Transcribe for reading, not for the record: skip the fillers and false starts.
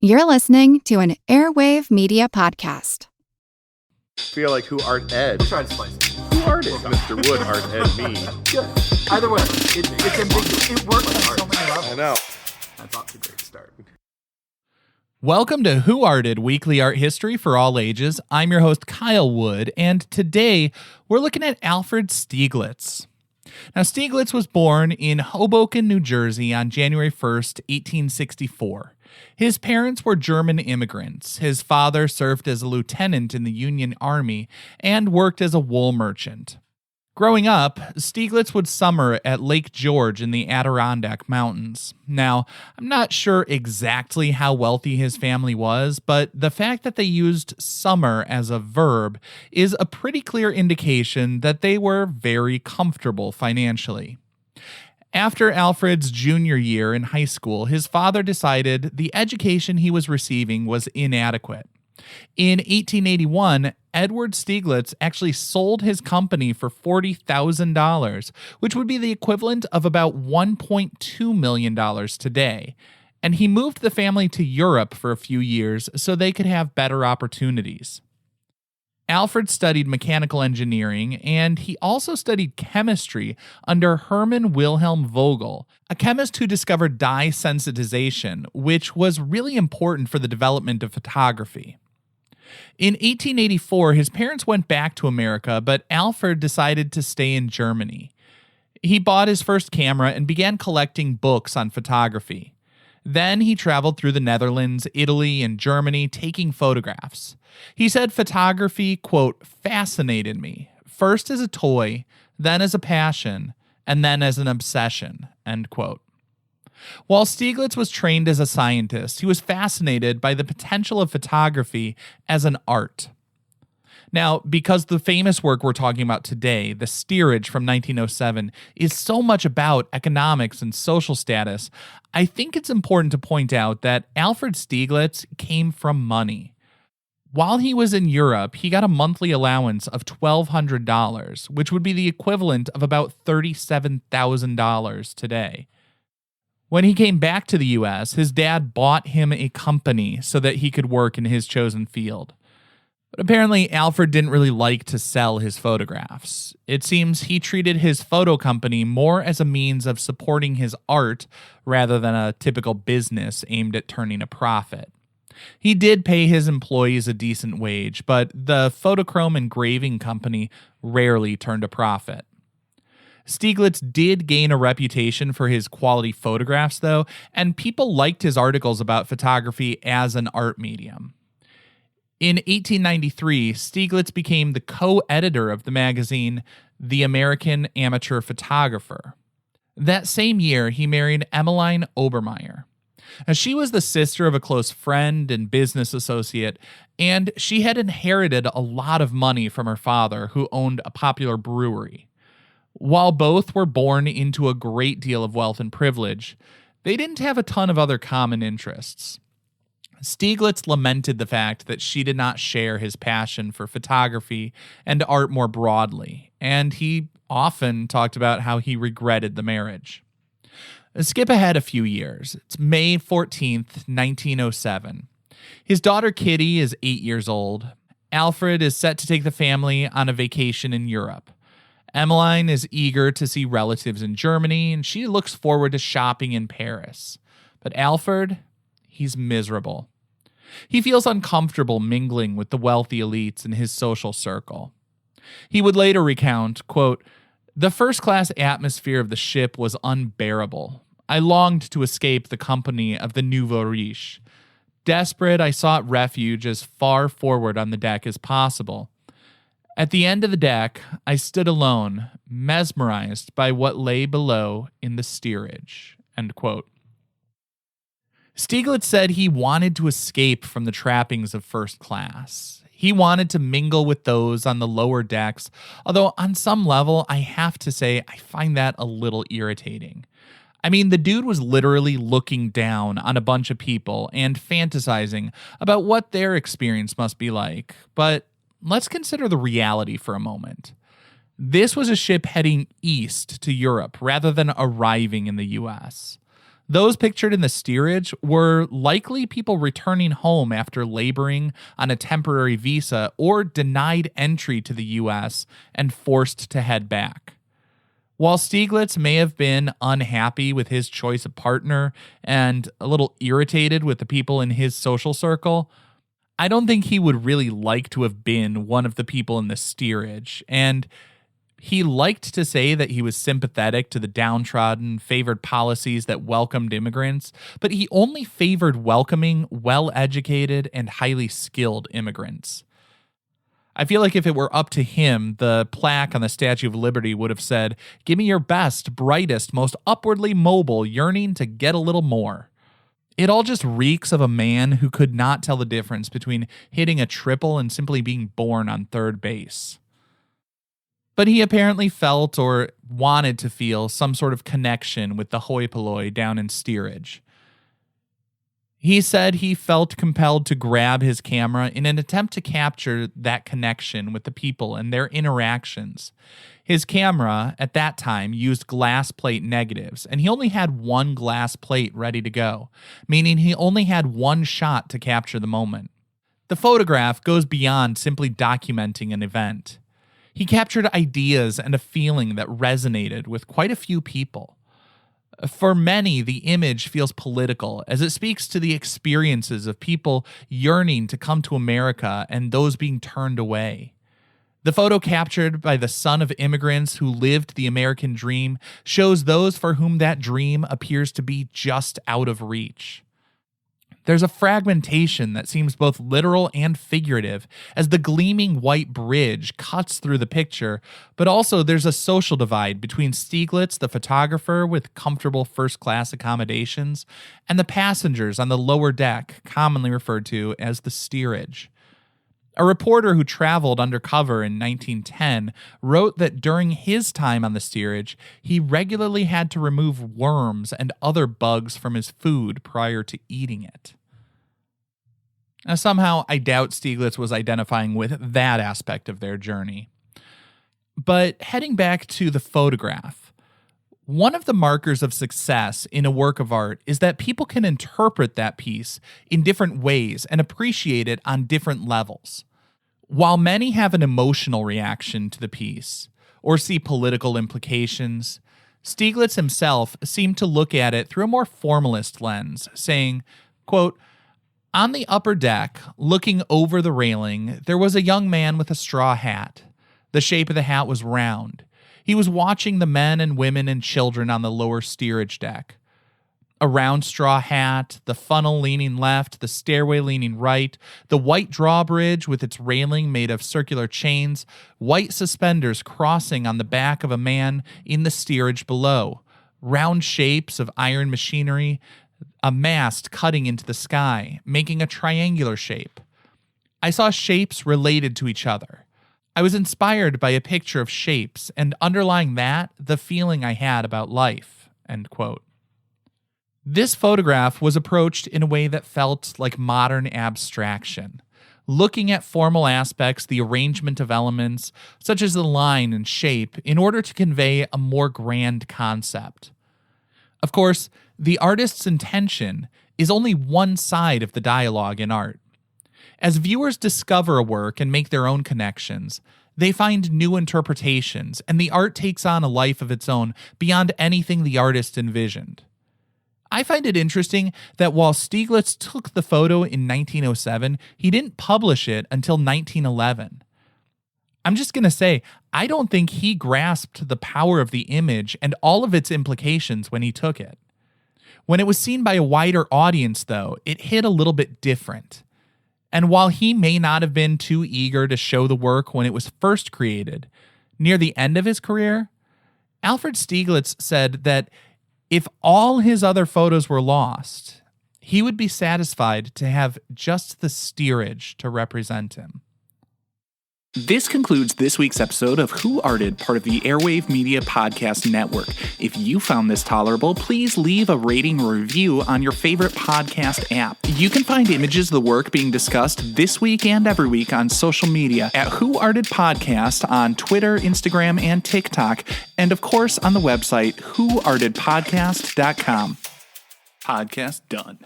You're listening to an Airwave Media Podcast. Feel like who art Ed? Try to slice it. Who art is Mr. Wood art Ed me? Yeah. Either way, it's ambiguous. It works on so many levels. I know. That's off to a great start. Welcome to Who Arted, weekly art history for all ages. I'm your host, Kyle Wood, and today we're looking at Alfred Stieglitz. Now, Stieglitz was born in Hoboken, New Jersey on January 1st, 1864. His parents were German immigrants. His father served as a lieutenant in the Union Army and worked as a wool merchant. Growing up, Stieglitz would summer at Lake George in the Adirondack Mountains. Now, I'm not sure exactly how wealthy his family was, but the fact that they used summer as a verb is a pretty clear indication that they were very comfortable financially. After Alfred's junior year in high school, his father decided the education he was receiving was inadequate. In 1881, Edward Stieglitz actually sold his company for $40,000, which would be the equivalent of about $1.2 million today. And he moved the family to Europe for a few years so they could have better opportunities. Alfred studied mechanical engineering, and he also studied chemistry under Hermann Wilhelm Vogel, a chemist who discovered dye sensitization, which was really important for the development of photography. In 1884, his parents went back to America, but Alfred decided to stay in Germany. He bought his first camera and began collecting books on photography. Then he traveled through the Netherlands, Italy, and Germany taking photographs. He said photography, quote, fascinated me, first as a toy, then as a passion, and then as an obsession, end quote. While Stieglitz was trained as a scientist, he was fascinated by the potential of photography as an art. Now, because the famous work we're talking about today, the Steerage from 1907, is so much about economics and social status, I think it's important to point out that Alfred Stieglitz came from money. While he was in Europe, he got a monthly allowance of $1,200, which would be the equivalent of about $37,000 today. When he came back to the U.S., his dad bought him a company so that he could work in his chosen field. But apparently, Alfred didn't really like to sell his photographs. It seems he treated his photo company more as a means of supporting his art rather than a typical business aimed at turning a profit. He did pay his employees a decent wage, but the photochrome engraving company rarely turned a profit. Stieglitz did gain a reputation for his quality photographs, though, and people liked his articles about photography as an art medium. In 1893, Stieglitz became the co-editor of the magazine The American Amateur Photographer. That same year, he married Emmeline Obermeyer. Now, she was the sister of a close friend and business associate, and she had inherited a lot of money from her father, who owned a popular brewery. While both were born into a great deal of wealth and privilege, they didn't have a ton of other common interests. Stieglitz lamented the fact that she did not share his passion for photography and art more broadly, and he often talked about how he regretted the marriage. Skip ahead a few years. It's May 14th, 1907. His daughter Kitty is 8 years old. Alfred is set to take the family on a vacation in Europe. Emmeline is eager to see relatives in Germany, and she looks forward to shopping in Paris. But Alfred, he's miserable. He feels uncomfortable mingling with the wealthy elites in his social circle. He would later recount, quote, "The first-class atmosphere of the ship was unbearable. I longed to escape the company of the nouveau riche. Desperate, I sought refuge as far forward on the deck as possible. At the end of the deck, I stood alone, mesmerized by what lay below in the steerage." End quote. Stieglitz said he wanted to escape from the trappings of first class. He wanted to mingle with those on the lower decks, although on some level, I have to say, I find that a little irritating. I mean, the dude was literally looking down on a bunch of people and fantasizing about what their experience must be like. But let's consider the reality for a moment. This was a ship heading east to Europe rather than arriving in the U.S. Those pictured in the steerage were likely people returning home after laboring on a temporary visa or denied entry to the U.S. and forced to head back. While Stieglitz may have been unhappy with his choice of partner and a little irritated with the people in his social circle, I don't think he would really like to have been one of the people in the steerage, and he liked to say that he was sympathetic to the downtrodden, favored policies that welcomed immigrants, but he only favored welcoming well-educated and highly skilled immigrants. I feel like if it were up to him, the plaque on the Statue of Liberty would have said, "Give me your best, brightest, most upwardly mobile, yearning to get a little more." It all just reeks of a man who could not tell the difference between hitting a triple and simply being born on third base. But he apparently felt or wanted to feel some sort of connection with the hoi polloi down in Steerage. He said he felt compelled to grab his camera in an attempt to capture that connection with the people and their interactions. His camera, at that time, used glass plate negatives, and he only had one glass plate ready to go, meaning he only had one shot to capture the moment. The photograph goes beyond simply documenting an event. He captured ideas and a feeling that resonated with quite a few people. For many, the image feels political, as it speaks to the experiences of people yearning to come to America and those being turned away. The photo captured by the son of immigrants who lived the American dream shows those for whom that dream appears to be just out of reach. There's a fragmentation that seems both literal and figurative as the gleaming white bridge cuts through the picture, but also there's a social divide between Stieglitz, the photographer with comfortable first-class accommodations, and the passengers on the lower deck, commonly referred to as the steerage. A reporter who traveled undercover in 1910 wrote that during his time on the steerage, he regularly had to remove worms and other bugs from his food prior to eating it. Now, somehow, I doubt Stieglitz was identifying with that aspect of their journey. But heading back to the photograph, one of the markers of success in a work of art is that people can interpret that piece in different ways and appreciate it on different levels. While many have an emotional reaction to the piece or see political implications, Stieglitz himself seemed to look at it through a more formalist lens, saying, quote, "On the upper deck, looking over the railing, there was a young man with a straw hat. The shape of the hat was round. He was watching the men and women and children on the lower steerage deck. A round straw hat, the funnel leaning left, the stairway leaning right, the white drawbridge with its railing made of circular chains, white suspenders crossing on the back of a man in the steerage below, round shapes of iron machinery, a mast cutting into the sky, making a triangular shape. I saw shapes related to each other. I was inspired by a picture of shapes, and underlying that, the feeling I had about life." End quote. This photograph was approached in a way that felt like modern abstraction, looking at formal aspects, the arrangement of elements, such as the line and shape, in order to convey a more grand concept. Of course, the artist's intention is only one side of the dialogue in art. As viewers discover a work and make their own connections, they find new interpretations, and the art takes on a life of its own beyond anything the artist envisioned. I find it interesting that while Stieglitz took the photo in 1907, he didn't publish it until 1911. I'm just going to say, I don't think he grasped the power of the image and all of its implications when he took it. When it was seen by a wider audience, though, it hit a little bit different. And while he may not have been too eager to show the work when it was first created, near the end of his career, Alfred Stieglitz said that if all his other photos were lost, he would be satisfied to have just the steerage to represent him. This concludes this week's episode of Who Arted, part of the Airwave Media Podcast Network. If you found this tolerable, please leave a rating or review on your favorite podcast app. You can find images of the work being discussed this week and every week on social media at Who Arted Podcast on Twitter, Instagram, and TikTok, and of course on the website whoartedpodcast.com. Podcast done.